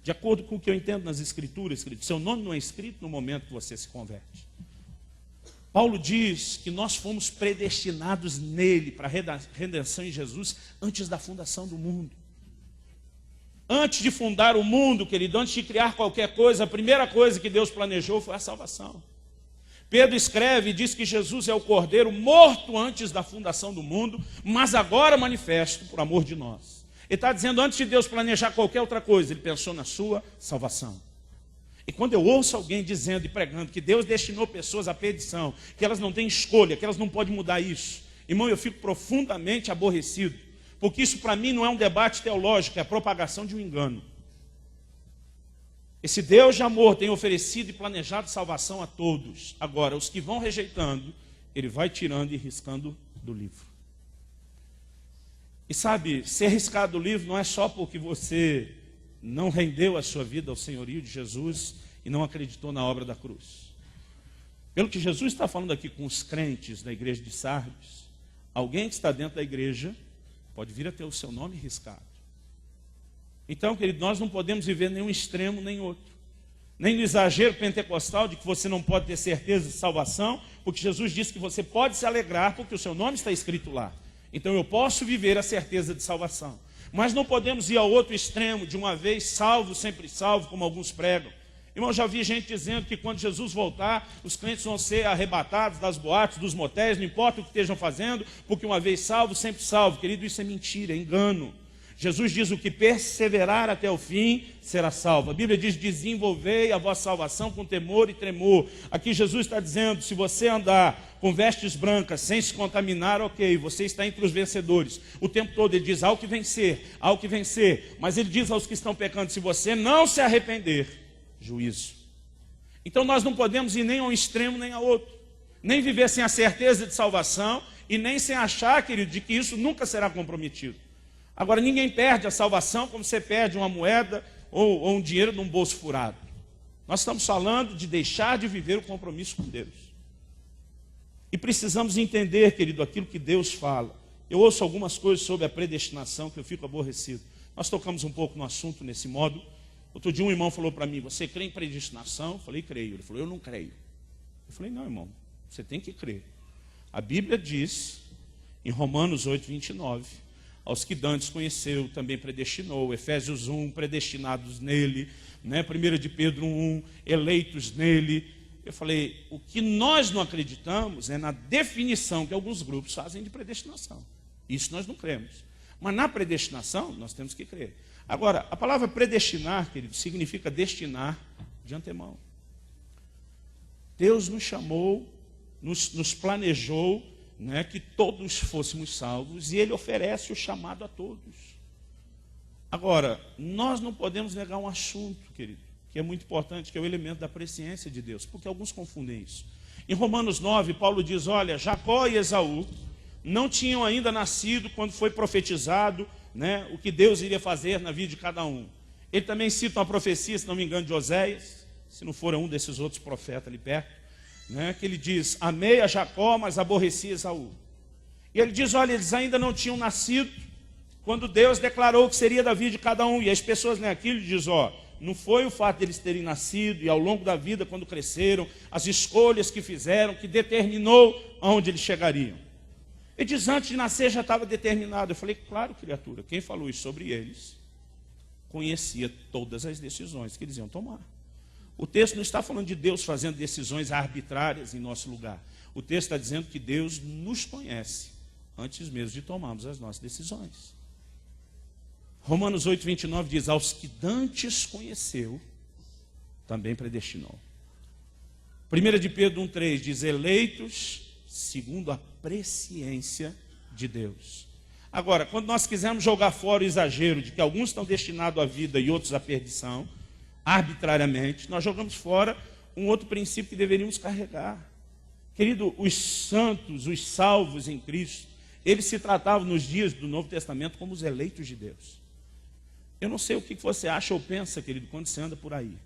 De acordo com o que eu entendo nas Escrituras, querido, seu nome não é escrito no momento que você se converte. Paulo diz que nós fomos predestinados nele para a redenção em Jesus antes da fundação do mundo. Antes de fundar o mundo, querido, antes de criar qualquer coisa, a primeira coisa que Deus planejou foi a salvação. Pedro escreve e diz que Jesus é o Cordeiro morto antes da fundação do mundo, mas agora manifesto por amor de nós. Ele está dizendo, antes de Deus planejar qualquer outra coisa, Ele pensou na sua salvação. E quando eu ouço alguém dizendo e pregando que Deus destinou pessoas à perdição, que elas não têm escolha, que elas não podem mudar isso, irmão, eu fico profundamente aborrecido, porque isso para mim não é um debate teológico, é a propagação de um engano. Esse Deus de amor tem oferecido e planejado salvação a todos. Agora, os que vão rejeitando, Ele vai tirando e riscando do livro. E sabe, ser riscado do livro não é só porque você não rendeu a sua vida ao senhorio de Jesus e não acreditou na obra da cruz. Pelo que Jesus está falando aqui com os crentes da igreja de Sardes, alguém que está dentro da igreja pode vir a ter o seu nome riscado. Então, querido, nós não podemos viver nenhum extremo nem outro. Nem no exagero pentecostal de que você não pode ter certeza de salvação, porque Jesus disse que você pode se alegrar porque o seu nome está escrito lá. Então eu posso viver a certeza de salvação. Mas não podemos ir ao outro extremo, de uma vez salvo, sempre salvo, como alguns pregam. Irmão, já vi gente dizendo que quando Jesus voltar, os crentes vão ser arrebatados das boates, dos motéis, não importa o que estejam fazendo, porque uma vez salvo, sempre salvo. Querido, isso é mentira, é engano. Jesus diz, o que perseverar até o fim será salvo. A Bíblia diz, desenvolvei a vossa salvação com temor e tremor. Aqui Jesus está dizendo, se você andar com vestes brancas, sem se contaminar, ok, você está entre os vencedores. O tempo todo ele diz, há o que vencer, há o que vencer. Mas ele diz aos que estão pecando, se você não se arrepender, juízo. Então nós não podemos ir nem a um extremo nem a outro. Nem viver sem a certeza de salvação e nem sem achar, querido, de que isso nunca será comprometido. Agora, ninguém perde a salvação como você perde uma moeda ou um dinheiro num bolso furado. Nós estamos falando de deixar de viver o compromisso com Deus. E precisamos entender, querido, aquilo que Deus fala. Eu ouço algumas coisas sobre a predestinação que eu fico aborrecido. Nós tocamos um pouco no assunto nesse modo. Outro dia um irmão falou para mim, você crê em predestinação? Eu falei, creio. Ele falou, eu não creio. Eu falei, não, irmão, você tem que crer. A Bíblia diz, em Romanos 8, 29, aos que dantes conheceu, também predestinou. Efésios 1, predestinados nele. 1 de Pedro 1, eleitos nele. Eu falei, o que nós não acreditamos é na definição que alguns grupos fazem de predestinação. Isso nós não cremos. Mas na predestinação, nós temos que crer. Agora, a palavra predestinar, querido, significa destinar de antemão. Deus nos chamou, nos planejou, que todos fôssemos salvos, e Ele oferece o chamado a todos. Agora, nós não podemos negar um assunto, querido, que é muito importante, que é o elemento da presciência de Deus, porque alguns confundem isso. Em Romanos 9, Paulo diz, olha, Jacó e Esaú não tinham ainda nascido quando foi profetizado, o que Deus iria fazer na vida de cada um. Ele também cita uma profecia, se não me engano, de Oséias, se não for um desses outros profetas ali perto, que ele diz, amei a Jacó, mas aborreci Esaú. E ele diz, olha, eles ainda não tinham nascido quando Deus declarou que seria da vida de cada um. E as pessoas leem aquilo e dizem, não foi o fato de eles terem nascido e ao longo da vida, quando cresceram, as escolhas que fizeram, que determinou aonde eles chegariam. Ele diz, antes de nascer já estava determinado. Eu falei, claro, criatura, quem falou isso sobre eles conhecia todas as decisões que eles iam tomar. O texto não está falando de Deus fazendo decisões arbitrárias em nosso lugar. O texto está dizendo que Deus nos conhece antes mesmo de tomarmos as nossas decisões. Romanos 8, 29 diz, aos que dantes conheceu, também predestinou. 1 de Pedro 1, 3 diz, eleitos segundo a presciência de Deus. Agora, quando nós quisermos jogar fora o exagero de que alguns estão destinados à vida e outros à perdição, arbitrariamente, nós jogamos fora um outro princípio que deveríamos carregar. Querido, os santos, os salvos em Cristo, eles se tratavam nos dias do Novo Testamento como os eleitos de Deus. Eu não sei o que você acha ou pensa, querido, quando você anda por aí.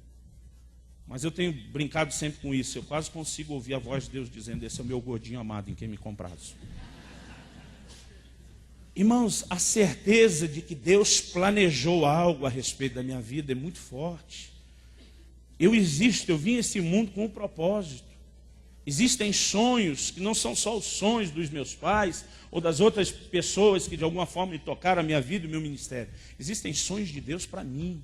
Mas eu tenho brincado sempre com isso. Eu quase consigo ouvir a voz de Deus dizendo: esse é o meu gordinho amado em quem me comprazo. Irmãos, a certeza de que Deus planejou algo a respeito da minha vida é muito forte. Eu existo, eu vim a esse mundo com um propósito. Existem sonhos que não são só os sonhos dos meus pais ou das outras pessoas que de alguma forma me tocaram a minha vida e o meu ministério. Existem sonhos de Deus para mim.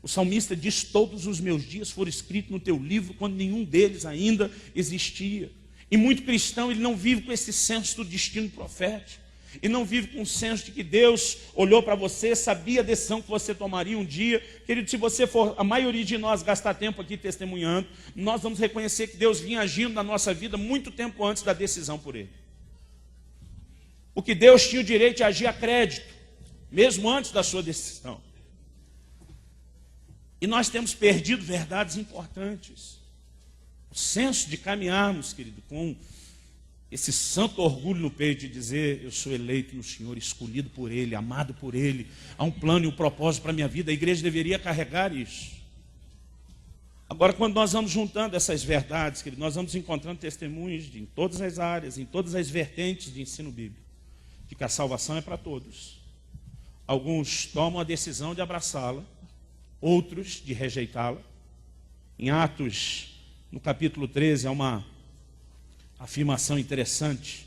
O salmista diz: todos os meus dias foram escritos no teu livro, quando nenhum deles ainda existia. E muito cristão, ele não vive com esse senso do destino profético. E não vive com o senso de que Deus olhou para você, sabia a decisão que você tomaria um dia. Querido, se você for, a maioria de nós, gastar tempo aqui testemunhando, nós vamos reconhecer que Deus vinha agindo na nossa vida muito tempo antes da decisão por Ele. Porque Deus tinha o direito de agir a crédito, mesmo antes da sua decisão. E nós temos perdido verdades importantes. O senso de caminharmos, querido, com esse santo orgulho no peito de dizer: eu sou eleito no Senhor, escolhido por Ele, amado por Ele, há um plano e um propósito para a minha vida. A igreja deveria carregar isso. Agora, quando nós vamos juntando essas verdades, querido, nós vamos encontrando testemunhos em todas as áreas, em todas as vertentes de ensino bíblico, de que a salvação é para todos. Alguns tomam a decisão de abraçá-la, outros de rejeitá-la. Em Atos, no capítulo 13, há uma afirmação interessante.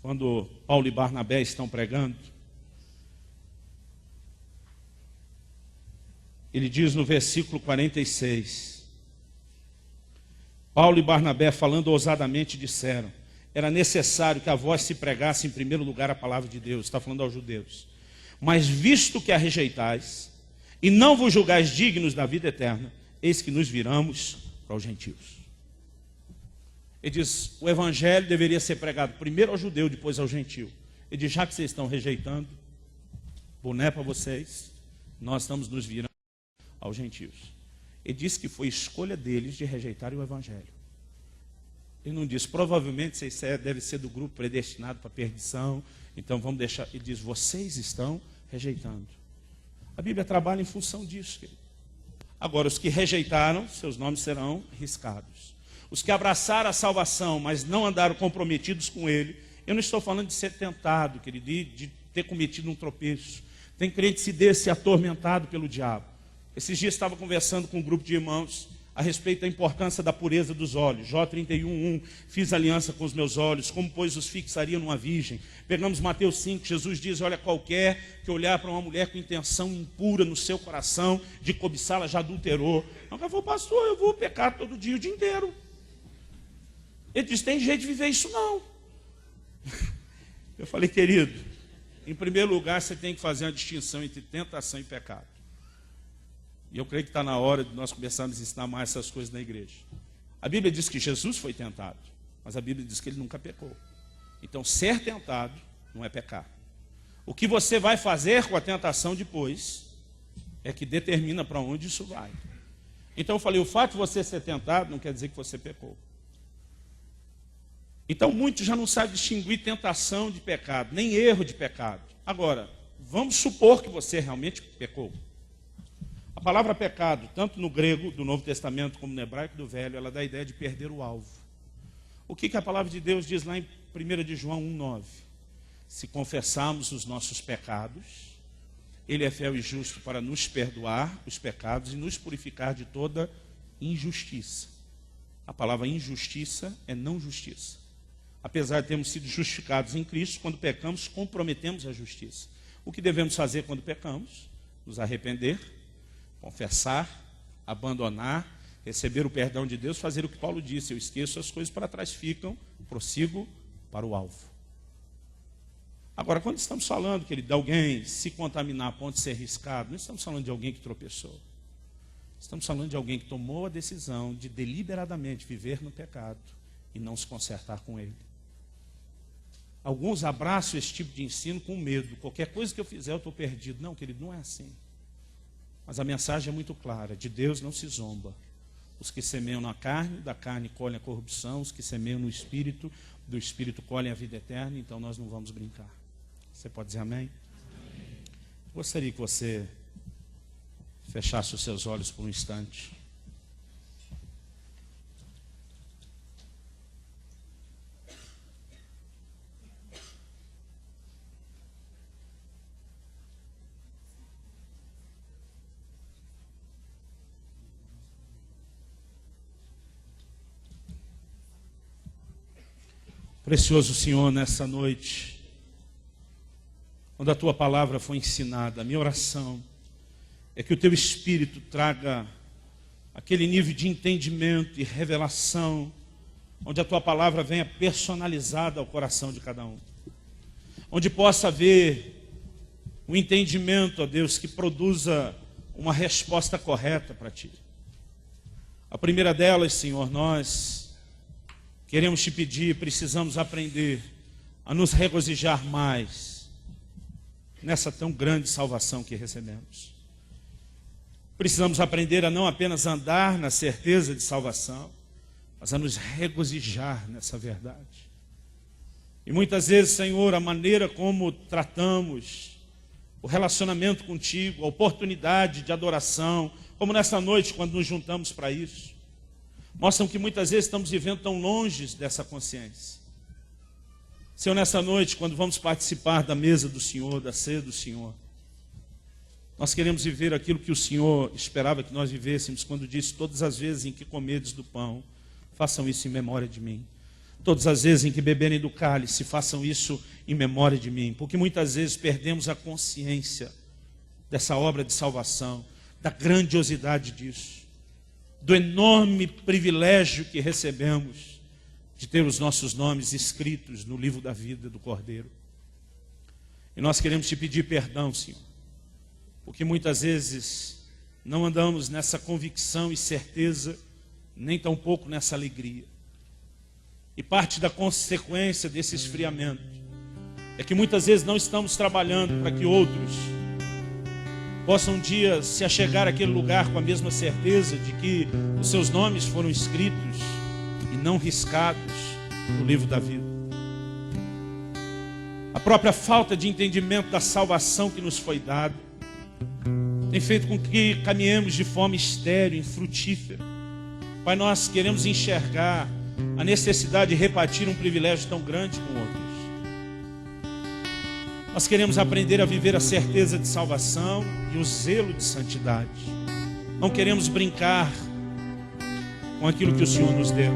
Quando Paulo e Barnabé estão pregando, ele diz no versículo 46, Paulo e Barnabé, falando ousadamente, disseram: era necessário que a vós se pregasse em primeiro lugar a palavra de Deus. Está falando aos judeus. Mas visto que a rejeitais e não vos julgais dignos da vida eterna, eis que nos viramos para os gentios. Ele diz: o evangelho deveria ser pregado primeiro ao judeu, depois ao gentio. Ele diz: já que vocês estão rejeitando, boné para vocês, nós estamos nos virando aos gentios. Ele diz que foi escolha deles de rejeitarem o evangelho. Ele não diz: provavelmente vocês devem ser do grupo predestinado para a perdição, então vamos deixar. Ele diz: vocês estão rejeitando. A Bíblia trabalha em função disso, querido. Agora, os que rejeitaram, seus nomes serão riscados. Os que abraçaram a salvação, mas não andaram comprometidos com Ele, eu não estou falando de ser tentado, querido, de ter cometido um tropeço. Tem crente se desse atormentado pelo diabo. Esses dias estava conversando com um grupo de irmãos a respeito da importância da pureza dos olhos. Jó 31:1, fiz aliança com os meus olhos, como pois os fixaria numa virgem. Pegamos Mateus 5, Jesus diz: olha, qualquer que olhar para uma mulher com intenção impura no seu coração, de cobiçá-la, já adulterou. Não, eu vou, pastor, eu vou pecar todo dia, o dia inteiro. Ele disse: tem jeito de viver isso não. Eu falei: querido, em primeiro lugar você tem que fazer uma distinção entre tentação e pecado. E eu creio que está na hora de nós começarmos a ensinar mais essas coisas na igreja. A Bíblia diz que Jesus foi tentado, mas a Bíblia diz que ele nunca pecou. Então, ser tentado não é pecar. O que você vai fazer com a tentação depois é que determina para onde isso vai. Então eu falei: o fato de você ser tentado não quer dizer que você pecou. Então muitos já não sabem distinguir tentação de pecado, nem erro de pecado. Agora, vamos supor que você realmente pecou. A palavra pecado, tanto no grego do Novo Testamento como no hebraico do Velho, ela dá a ideia de perder o alvo. O que a palavra de Deus diz lá em 1 de João 1,9? Se confessarmos os nossos pecados, Ele é fiel e justo para nos perdoar os pecados e nos purificar de toda injustiça. A palavra injustiça é não justiça. Apesar de termos sido justificados em Cristo, quando pecamos, comprometemos a justiça. O que devemos fazer quando pecamos? Nos arrepender, confessar, abandonar, receber o perdão de Deus, fazer o que Paulo disse: eu esqueço as coisas para trás, ficam, prossigo para o alvo. Agora, quando estamos falando, querido, de alguém se contaminar a ponto de ser riscado, não estamos falando de alguém que tropeçou. Estamos falando de alguém que tomou a decisão de deliberadamente viver no pecado e não se consertar com ele. Alguns abraçam esse tipo de ensino com medo. Qualquer coisa que eu fizer, eu estou perdido. Não, querido, não é assim. Mas a mensagem é muito clara: de Deus não se zomba. Os que semeiam na carne, da carne colhem a corrupção. Os que semeiam no Espírito, do Espírito colhem a vida eterna. Então nós não vamos brincar. Você pode dizer amém? Amém. Gostaria que você fechasse os seus olhos por um instante. Precioso Senhor, nessa noite, quando a Tua palavra foi ensinada, a minha oração é que o Teu Espírito traga aquele nível de entendimento e revelação, onde a Tua palavra venha personalizada ao coração de cada um. Onde possa haver um entendimento, ó Deus, que produza uma resposta correta para Ti. A primeira delas, Senhor, nós queremos Te pedir, precisamos aprender a nos regozijar mais nessa tão grande salvação que recebemos. Precisamos aprender a não apenas andar na certeza de salvação, mas a nos regozijar nessa verdade. E muitas vezes, Senhor, a maneira como tratamos o relacionamento contigo, a oportunidade de adoração, como nessa noite, quando nos juntamos para isso, mostram que muitas vezes estamos vivendo tão longe dessa consciência. Senhor, nessa noite, quando vamos participar da mesa do Senhor, da ceia do Senhor, nós queremos viver aquilo que o Senhor esperava que nós vivêssemos, quando disse: todas as vezes em que comerdes do pão, façam isso em memória de mim. Todas as vezes em que beberem do cálice, façam isso em memória de mim. Porque muitas vezes perdemos a consciência dessa obra de salvação, da grandiosidade disso, do enorme privilégio que recebemos de ter os nossos nomes escritos no livro da vida do Cordeiro. E nós queremos Te pedir perdão, Senhor, porque muitas vezes não andamos nessa convicção e certeza, nem tampouco nessa alegria. E parte da consequência desse esfriamento é que muitas vezes não estamos trabalhando para que outros possam um dia se achegar àquele lugar com a mesma certeza de que os seus nomes foram escritos e não riscados no livro da vida. A própria falta de entendimento da salvação que nos foi dada tem feito com que caminhemos de forma estéril, infrutífera. Pai, nós queremos enxergar a necessidade de repartir um privilégio tão grande com outros. Nós queremos aprender a viver a certeza de salvação e o zelo de santidade. Não queremos brincar com aquilo que o Senhor nos deu.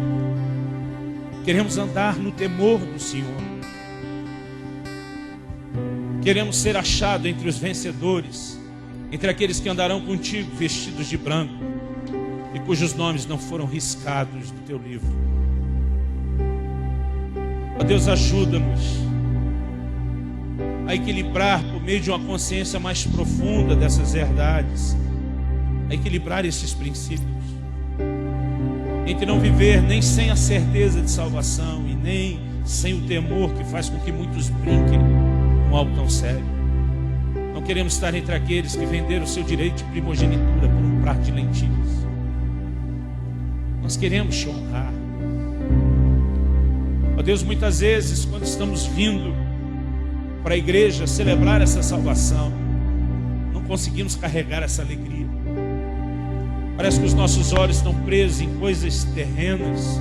Queremos andar no temor do Senhor. Queremos ser achados entre os vencedores, entre aqueles que andarão contigo vestidos de branco e cujos nomes não foram riscados do teu livro. Ó Deus, ajuda-nos a equilibrar, por meio de uma consciência mais profunda dessas verdades, a equilibrar esses princípios, entre não viver nem sem a certeza de salvação e nem sem o temor que faz com que muitos brinquem com algo tão sério. Não queremos estar entre aqueles que venderam o seu direito de primogenitura por um prato de lentilhas. Nós queremos Te honrar. Ó Deus, muitas vezes quando estamos vindo para a igreja celebrar essa salvação, não conseguimos carregar essa alegria. Parece que os nossos olhos estão presos em coisas terrenas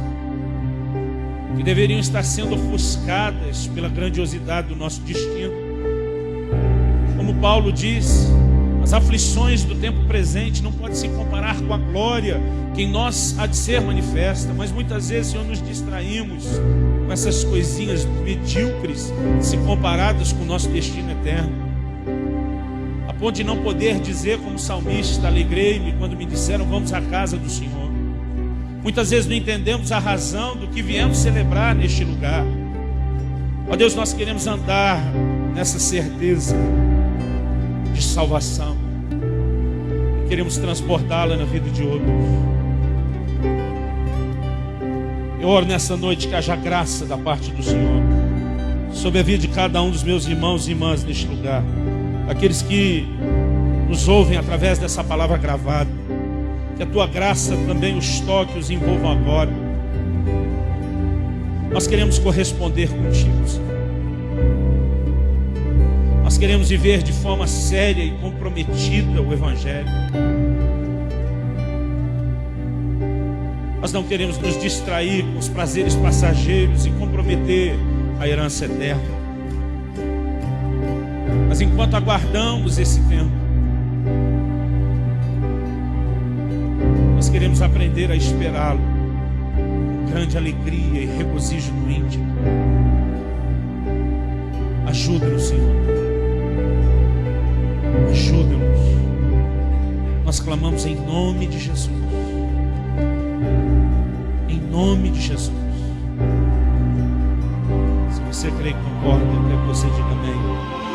que deveriam estar sendo ofuscadas pela grandiosidade do nosso destino. Como Paulo diz, as aflições do tempo presente não podem se comparar com a glória que em nós há de ser manifesta. Mas muitas vezes, Senhor, nos distraímos com essas coisinhas medíocres se comparadas com o nosso destino eterno, a ponto de não poder dizer como salmista: alegrei-me quando me disseram vamos à casa do Senhor. Muitas vezes não entendemos a razão do que viemos celebrar neste lugar. Ó Deus, nós queremos andar nessa certeza de salvação, queremos transportá-la na vida de outros. Eu oro nessa noite que haja graça da parte do Senhor sobre a vida de cada um dos meus irmãos e irmãs neste lugar, aqueles que nos ouvem através dessa palavra gravada. Que a Tua graça também os toque, os envolva agora. Nós queremos corresponder contigo, Senhor. Nós queremos viver de forma séria e comprometida o Evangelho. Nós não queremos nos distrair com os prazeres passageiros e comprometer a herança eterna. Mas enquanto aguardamos esse tempo, nós queremos aprender a esperá-lo com grande alegria e regozijo no íntimo. Ajuda-nos, Senhor. Ajuda-nos. Nós clamamos em nome de Jesus. Em nome de Jesus. Se você crê e concorda, eu quero que você diga amém.